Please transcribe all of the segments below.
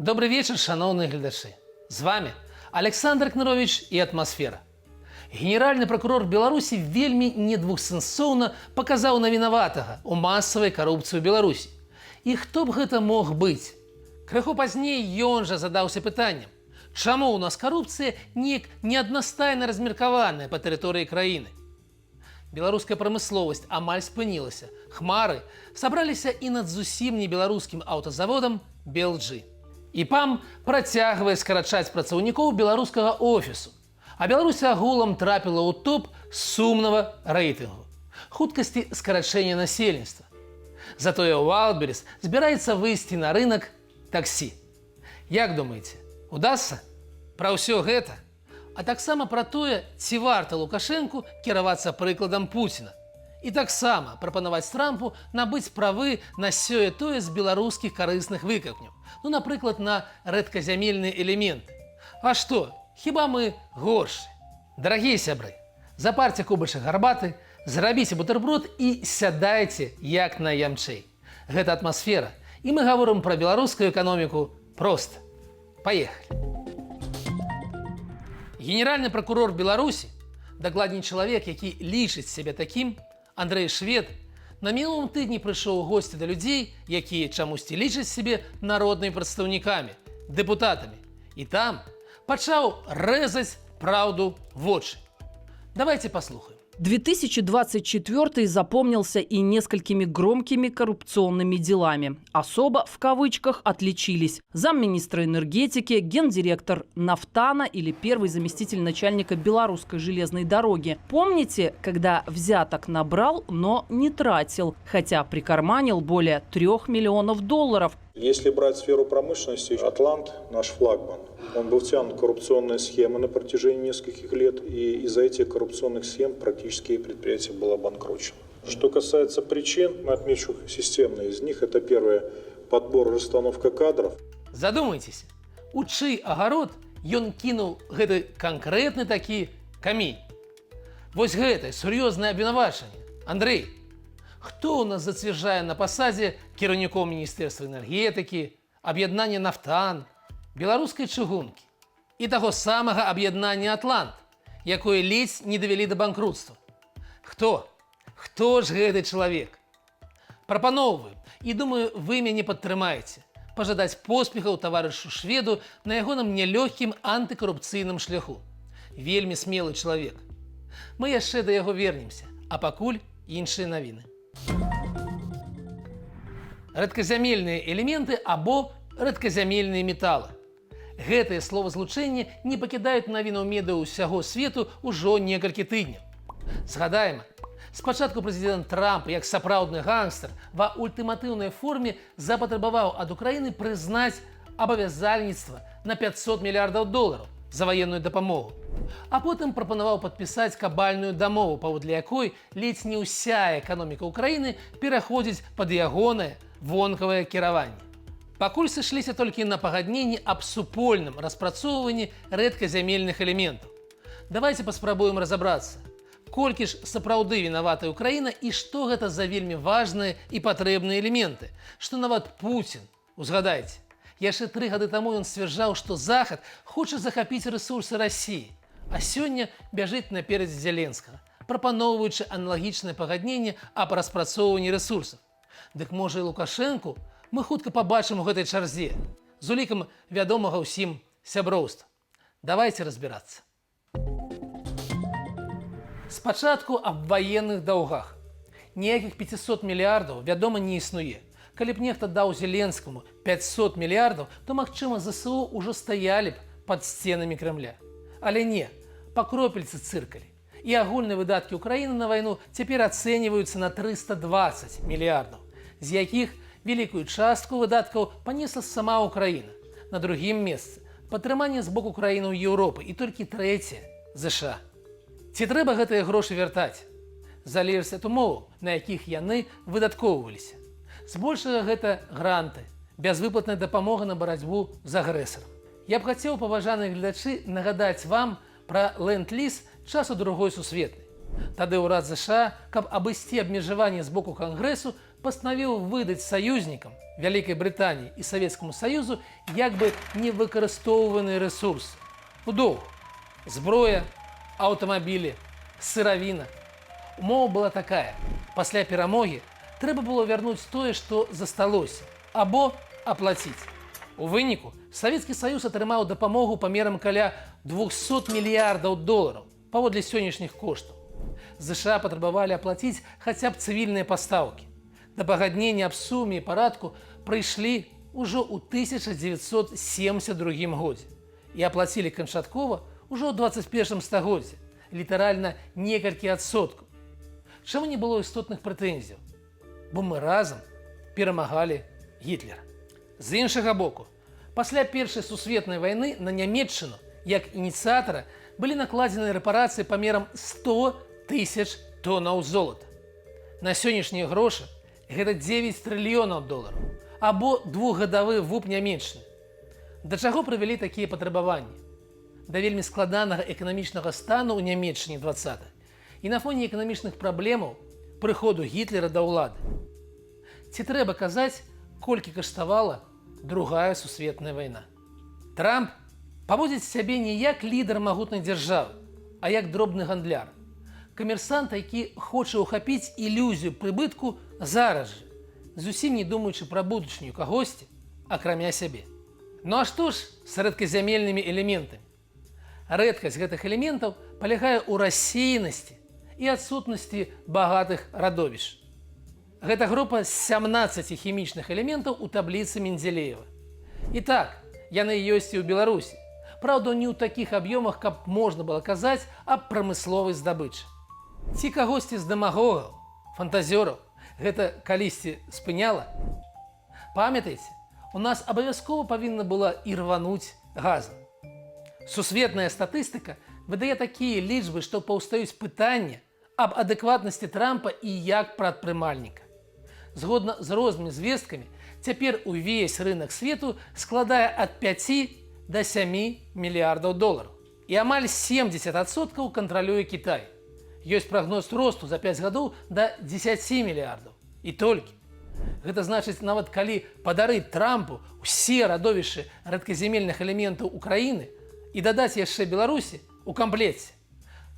Добрый вечер, шановные глядачи. З вами Александр Кнырович и «Атмосфера». Генеральный прокурор Беларуси вельмі недвухсэнсоўна показаў на вінаватага ў масавай карупцыі ў Беларусі. І хто б гэта мог быць? Крыху пазней ён жа задаўся пытаннем, чаму ў нас карупцыя неяк неаднастайна размеркаваная па тэрыторыі краіны. Беларуская прамысловасць амаль спынілася. Хмары сабраліся і над зусім не беларускім аўтазаводам «Белджы». ІПАМ працягвае скарачаць працаўнікоў беларускага офісу, а Беларусь агулам трапіла ў топ сумнага рэйтынгу хуткасці скарачэння насельніцтва. Затое Wildberries збіраецца выйсці на рынок таксі. Як думаеце, удасца? Пра ўсё гэта, а таксама пра тое, ці варта Лукашэнку кіравацца прыкладам Пуціна. І таксама прапанаваць Трампу набыць правы на сёе-тое з беларускіх карысных выкапняў. Ну, напрыклад, на рэдказямельныя элементы. А што, хіба мы горшы? Дарагія сябры, запарце кубачак гарбаты, зрабіце бутэрброд і сядайце як найямчэй. Гэта «Атмасфера», і мы гаворым пра беларускую эканоміку проста. Паехалі. Генеральны прокурор Беларусі, дакладней чалавек, які лічыць сябе такім, Андрэй Швед, на мінулым тыдні прыйшоў у госці да людзей, якія чамусьці лічаць сябе народнымі прадстаўнікамі, дэпутатамі. І там пачаў рэзаць праўду в вочы. Давайте послухаем. 2024 запомнился и несколькими громкими коррупционными делами. Особо, в кавычках, отличились замминистра энергетики, гендиректор Нафтана или первый заместитель начальника Белорусской железной дороги. Помните, когда взяток набрал, но не тратил, хотя прикарманил более 3 миллионов долларов? Если брать сферу промышленности, «Атлант» – наш флагман. Он был втянут в коррупционные схемы на протяжении нескольких лет, и из-за этих коррупционных схем практически предприятие было обанкрочено. Что касается причин, отмечу системные из них. Это первое – подбор и расстановка кадров. Задумайтесь, у чый агарод ён кінуў гэты канкрэтны такі камень. Вось гэтае сур'ёзнае абвінавачанне. Андрэй, хто ў нас зацвярджае на пасадзе кіраўнікоў Міністэрства энергетыкі, аб'яднання «Нафтан», беларускай чыгункі і таго самага аб'яднання «Атлант», якое ледзь не давялі да банкрутства? Хто? Хто ж гэты чалавек? Прапаноўваю, і думаю, вы мяне падтрымаеце, пажадаць поспехаў таварышу Шведу на ягоным нялёгкім антыкарупцыйным шляху. Вельмі смелы чалавек. Мы яшчэ да яго вернемся, а пакуль іншыя навіны. Рэдказямельныя элементы або рэдказямельныя металы. Гэтыя словазлучэнні не пакідаюць навіну медыа ўсяго свету ўжо некалькі тыдняў. Згадаем, спачатку прэзідэнт Трамп, як сапраўдны гангстер, ва ультыматыўнай форме запатрабаваў ад Украіны прызнаць абавязальніцтва на 500 мільярдаў долараў за ваенную дапамогу. А потым прапанаваў падпісаць кабальную дамову, паводле якой ледзь не ўся эканоміка Украіны пераходзіць пад ягонае вонкавае кіраванне. Пакуль сышліся толькі на пагадненні аб супольным распрацоўванні рэдказямельных элементаў. Давайте паспрабуем разабрацца, колькі ж сапраўды вінаватая Украіна і што гэта за вельмі важныя і патрэбныя элементы, што нават Пуцін, узгадайце, яшчэ 3 гады таму ён сцвярджаў, што Захад хоча захапіць рэсурсы Расіі, а сёння бяжыць наперадзе Зеленскага, прапаноўваючы аналагічнае пагадненне аб распрацоўванні рэсурсаў. Дык можа і Лукашэнку мы хутка пабачым у гэтай чарзе з улікам вядомага ўсім сяброўства. Давайте разбірацца. Спачатку аб ваенных даўгах. Ніякіх 500 мільярдаў, вядома, не існуе. Калі б нехта даў Зеленскаму 500 мільярдаў, то, магчыма, ЗСУ ўжо стаялі б пад сценамі Крэмля. Але не, па кропельцы цыркалі. І агульныя выдаткі Украіны на вайну цяпер ацэньваюцца на 320 мільярдаў, з якіх великую частку выдаткаў панесла сама Украіна. На другім месцы падтрыманне з боку краінаў Еўропы і толькі трэцяе ЗША. Ці трэба гэтыя грошы вяртаць? Залежыць ад умоваў, на якіх яны выдаткоўваліся. Збольшага гэта гранты, бязвыплатная дапамога на барацьбу з агрэсарам. Я б хацеў, паважаныя гледачы, нагадаць вам пра ленд-ліз часу Другой сусветнай. Тады ўрад ЗША, каб абысці абмежаванне з боку Кангрэсу, пастанавіў выдаць саюзнікам Вялікай Брытаніі і Савецкаму Саюзу як бы невыкарыстоўваны рэсурсы. У доўг – зброя, аўтамабілі, сыравіна. Умова была такая: пасля перамогі трэба было вярнуць тое, што засталося, або аплаціць. У выніку Савецкі Саюз атрымаў дапамогу памерам каля 200 мільярдаў долараў паводле сённяшніх коштаў. ЗША патрабавалі аплаціць хаця б цывільныя пастаўкі. Да пагаднення аб суме і парадку прыйшлі ўжо ў 1972 годзе і аплацілі канчаткова ўжо ў 21 стагоддзі, літаральна некалькі адсоткаў. Чаму не было істотных прэтэнзіяў? Бо мы разам перамагалі Гітлера. З іншага боку, пасля Першай сусветнай вайны на Нямецчыну, як ініцыятара, былі накладзены рэпарацыі памерам 100 тысяч тоннаў золата. На сённяшнія грошы гэта 9 трыльёнаў долараў, або двухгадовы ВУП Нямецчыны. Да чаго прывялі такія патрабаванні? Да вельмі складанага эканамічнага стану ў Нямецчыне 20-х і на фоне эканамічных праблемаў прыходу Гітлера да ўлады. Ці трэба казаць, колькі каштавала Другая сусветная вайна? Трамп паводзіць сябе не як лідар магутнай дзяржавы, а як дробны гандляр. Камерсант, які хоча ўхапіць ілюзію прыбытку зараз жа, зусім не думаючы пра будучыню кагосьці, акрамя сябе. Ну а што ж з рэдказямельнымі элементамі? Рэдкасць гэтых элементаў палягае ў рассеянасці і адсутнасці багатых радовішч. Гэта група з 17 хімічных элементаў у табліцы Менделеева. І так, яны ёсць і ў Беларусі. Праўда, не ў такіх аб'ёмах, каб можна было казаць аб прамысловай здабычы. Ці кагосьці з дэмагогаў, фантазёраў гэта калісьці спыняла? Памятаеце, у нас абавязкова павінна была і рвануць газам. Сусветная статыстыка выдае такія лічбы, што паўстаюць пытанні аб адэкватнасці Трампа і як прадпрымальніка. Згодна з рознымі звесткамі, цяпер увесь рынак свету складае ад 5 да 7 мільярдаў долараў. І амаль 70% кантралюе Кітай. Ёсць прагноз росту за 5 гадоў да 10 мільярдаў. І толькі. Гэта значыць, нават калі падарыць Трампу ўсе радовішчы рэдказямельных элементаў Украіны і дадаць яшчэ Беларусі у камплекце,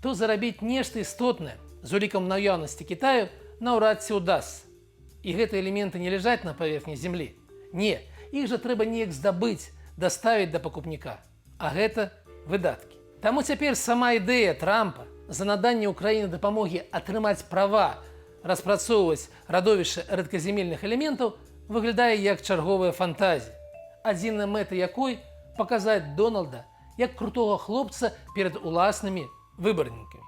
то зарабіць нешта істотнае з улікам наяўнасці Кітаю наўрад ці ўдасся. І гэтыя элементы не ляжаць на паверхні зямлі. Не, іх жа трэба неяк здабыць, даставіць да пакупніка. А гэта выдаткі. Таму цяпер сама ідэя Трампа за наданне ўкраіне дапамогі атрымаць права распрацоўваць радовішчы рэдказямельных элементаў выглядае як чарговая фантазія, адзіная мэта якой паказаць Дональда як крутога хлопца перад уласнымі выбарнікамі.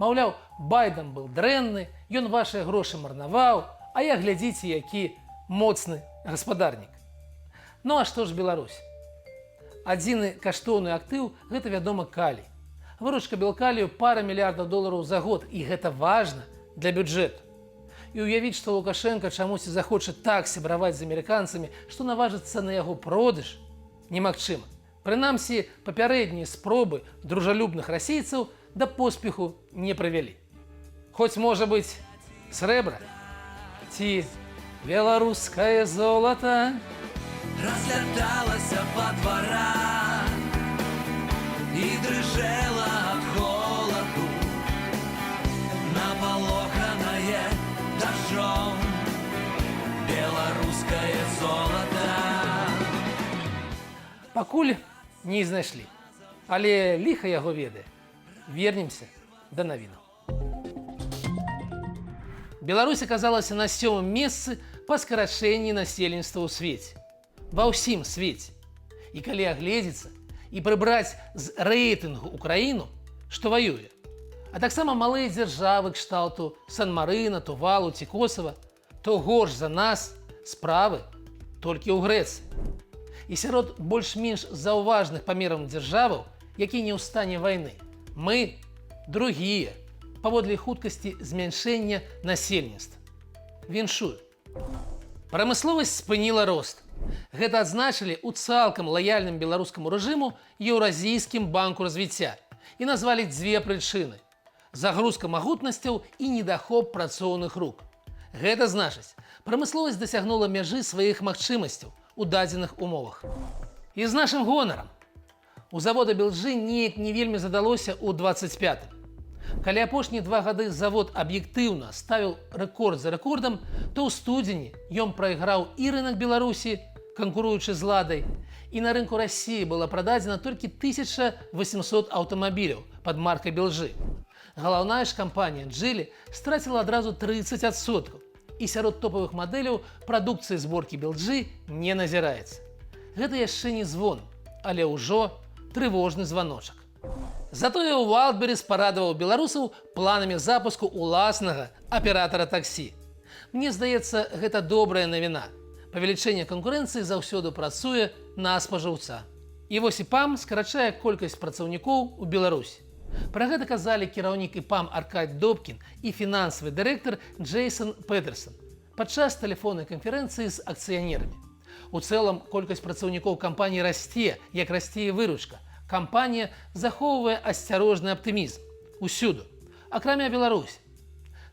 Маўляў, Байден быў дрэнны, ён вашыя грошы марнаваў, а я, глядзіце, які моцны гаспадарнік. Ну а што ж Беларусь? Адзіны каштоўны актыў – гэта, вядома, калій. Выручка белкалію пара мільярдаў долараў за год, і гэта важна для бюджэту. І ўявіць, што Лукашенка чамусьці захоча так сябраваць з амерыканцамі, што наважыцца на яго продаж, немагчыма. Прынамсі, папярэднія спробы дружалюбных расейцаў да поспеху не прывялі. Хоць, можа быць, срэбра ці беларускае золата разляталася па дварах і дрыжэла ад холаду, напалоханае дажджом беларускае золата. Пакуль не знайшлі, але ліха яго ведае. Вернемся да навінаў. Беларусь аказалася на 7-м месцы па скарачэнні насельніцтва ў свеце. Ва ўсім свеце. І калі агледзецца і прыбраць з рэйтынгу Украіну, што ваюе, а таксама малыя дзяржавы кшталту Сан-Марына, Тувалу ці Косава, то горш за нас справы толькі ў Грэцыі. І сярод больш-менш заўважных памераў дзяржаваў, якія не ў стане вайны, мы другія паводле хуткасці змяншэння насельніцтва. Віншую. Прамысловасць спыніла рост. Гэта адзначылі ў цалкам лаяльным беларускаму рэжыму Еўразійскім банку развіцця і назвалі дзве прычыны – загрузка магутнасцяў і недахоп працоўных рук. Гэта значыць, Прамысловасць дасягнула мяжы сваіх магчымасцяў у дадзеных умовах. І з нашым гонарам. У завода Белжы неяк не вельмі задалося ў 25-м. Калі апошнія 2 гады завод аб'ектыўна ставіў рэкорд за рэкордам, то ў студзені ён прайграў і рынак Беларусі, канкуруючы з ладай, і на рынку Расіі была прададзена толькі 1800 аўтамабіляў пад маркай Белжы. Галаўная ж кампанія Джылі страціла адразу 30%, і сярод топавых мадэляў прадукцыі зборкі Белжы не назіраецца. Гэта яшчэ не звон, але ўжо трывожны званочак. Затое Wildberries парадаваў беларусаў планамі запуску уласнага аператара таксі. Мне здаецца, гэта добрая навіна. Павелічэнне канкурэнцыі заўсёды працуе на спажыўца. І вось ІПАМ скарачае колькасць працаўнікоў у Беларусі. Пра гэта казалі кіраўнік ІПАМ Аркадь Добкін і фінансавы дырэктар Джейсон Петерсон падчас тэлефоннай канферэнцыі з акцыянерамі. У цэлым колькасць працаўнікоў кампаніі расце, як расце і выручка. Кампанія захоўвае асцярожны аптымізм усюды, акрамя Беларусі.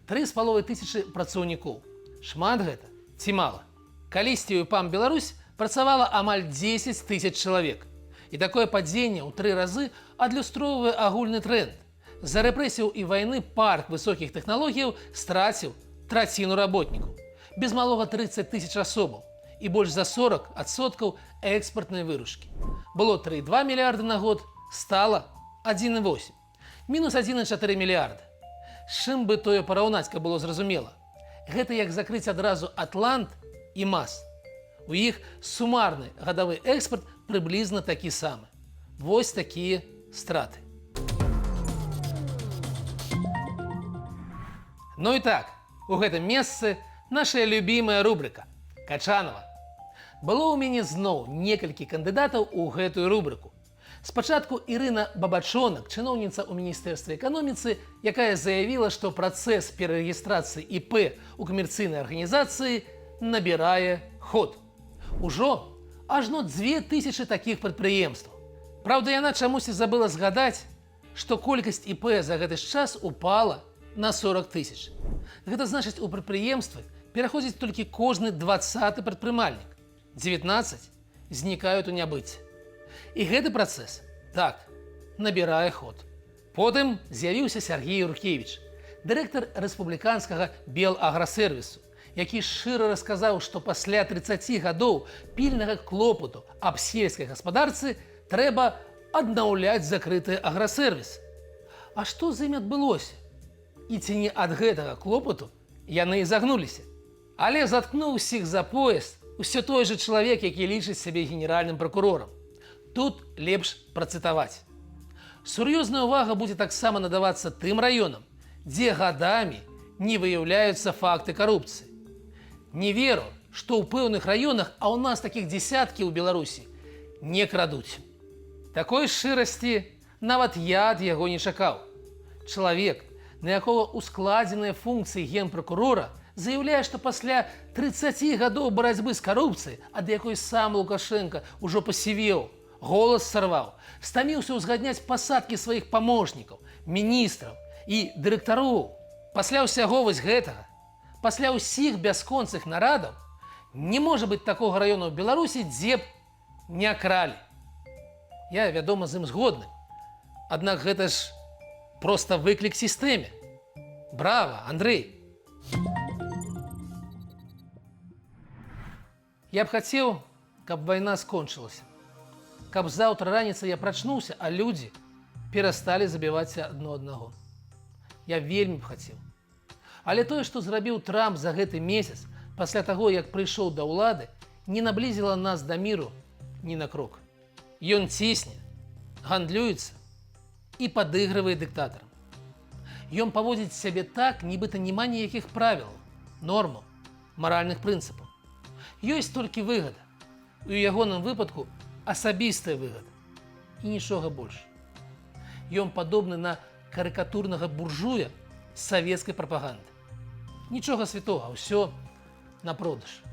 3500 працаўнікоў. Шмат гэта ці мала? Калісьці ў ІПАМ Беларусь працавала амаль 10 000 чалавек. І такое падзенне ў 3 разы адлюстроўвае агульны тренд. З-за рэпрэсіяў і вайны парк высокіх тэхналогіяў страціў траціну работнікаў. Без малога 30 000 асобаў і больш за 40% экспартнай выручкі. Было 3,2 мільярда на год, стала 1,8. Мінус 1,4 мільярда. З чым бы тое параўнаць, каб было зразумела? Гэта як закрыць адразу Атлант і МАЗ. У іх сумарны гадавы экспарт прыблізна такі самы. Вось такія страты. Ну і так, у гэтым месцы наша любімая рубрика «Качанова». Было ў мяне зноў некалькі кандыдатаў у гэтую рубрыку. Спачатку Ірына Бабачонак, чыноўніца ў Міністэрстве эканоміцы, якая заявіла, што працэс перарэгістрацыі ІП у камерцыйнай арганізацыі набірае ход. Ужо ажно 2000 такіх прадпрыемстваў. Праўда, яна чамусьці забыла згадаць, што колькасць ІП за гэты час упала на 40 000. Гэта значыць, у прадпрыемствы пераходзіць толькі кожны 20-ы прадпрымальнік. 19 знікаюць у нябыцці. І гэты працэс, так, набірае ход. Потым з'явіўся Сергей Юркевіч, дырэктар рэспубліканскага Белаграсервісу, які шчыра расказаў, што пасля 30 гадоў пільнага клопату аб сельскай гаспадарцы трэба аднаўляць закрытыя аграсервісы. А што з імі адбылося? І ці не ад гэтага клопату яны і загнуліся? Але заткнуў усіх за пояс усё той жа чалавек, які лічыць сябе генеральным пракурорам. Тут лепш працытаваць. Сур'ёзная ўвага будзе таксама надавацца тым раёнам, дзе гадамі не выяўляюцца факты карупцыі. Не веру, што ў пэўных раёнах, а ў нас такіх дзесяткі ў Беларусі, не крадуць. Такой шчырасці нават я ад яго не чакаў. Чалавек, на якога ускладзеныя функцыі генпракурора, заяўляе, што пасля 30 гадоў барацьбы з карупцыяй, ад якой сам Лукашенко ўжо пасівеў, голас сарваў, стаміўся ўзгадняць пасадкі сваіх памочнікаў, міністраў і дырэктароў. Пасля ўсяго вось гэтага, пасля ўсіх бясконцых нарадаў, не можа быць такога раёна ў Беларусі, дзе б не кралі. Я, вядома, з ім згодны. Аднак гэта ж проста выклік сістэме. Брава, Андрэй! Я б хацеў, каб вайна скончылася. Каб заўтра раніцай я прачнуўся, а людзі перасталі забівацца адно аднаго. Я вельмі б хацеў. Але тое, што зрабіў Трамп за гэты месяц, пасля таго, як прыйшоў да ўлады, не наблізіла нас да міру ні на крок. Ён цісне, гандлюецца і падыгрывае дыктатарам. Ён паводзіць сябе так, нібыта няма ніякіх правілаў, нормаў, маральных прынцыпаў. Ёсць толькі выгада. У ягоным выпадку асабістая выгада. І нічога больш. Ён падобны на карыкатурнага буржуя з савецкай прапаганды. Нічога святога, ўсё на продаж.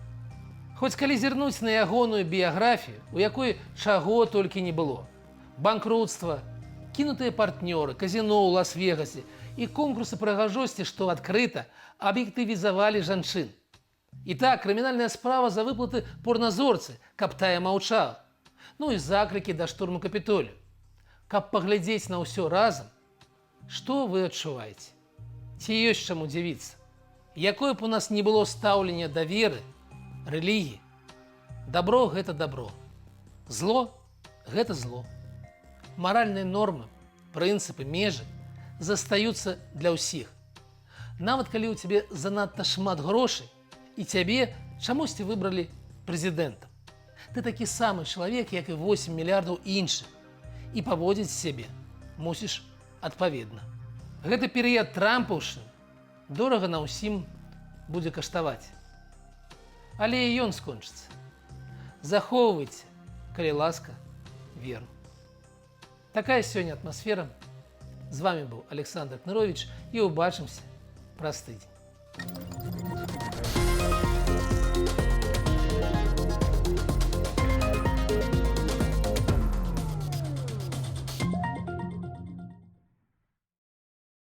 Хоць калі зірнуць на ягоную біяграфію, у якой чаго толькі не было. Банкрутства, кінутыя партнёры, казіно ў Лас-Вегасе і конкурсы прыгажосці, што адкрыта аб'ектывізавалі жанчын. Итак, криминальная справа за выплаты порнозорцы, каб тая маўчала. Ну и заклики до штурму Капитолию. Каб поглядеть на ўсё разом, что вы адчуваеце? Ці ёсць чаму дзівіцца? Якое б у нас не было стаўлення да веры, рэлігіі, добро – гэта добро, зло – гэта зло. Моральные нормы, прынцыпы, межы застаюцца для ўсіх. Нават калі ў цябе занадта шмат грошай і цябе чамусьці выбралі прэзідэнтам. Ты такі самы чалавек, як і 8 мільярдаў іншых, і паводзіць сябе мусіш адпаведна. Гэты перыяд трампаўшчыны дорага на ўсім будзе каштаваць. Але і ён скончыцца. Захоўвайце, калі ласка, веру. Такая сёння атмасфера. З вами быў Александр Кнырович і ўбачымся праз тыдзень.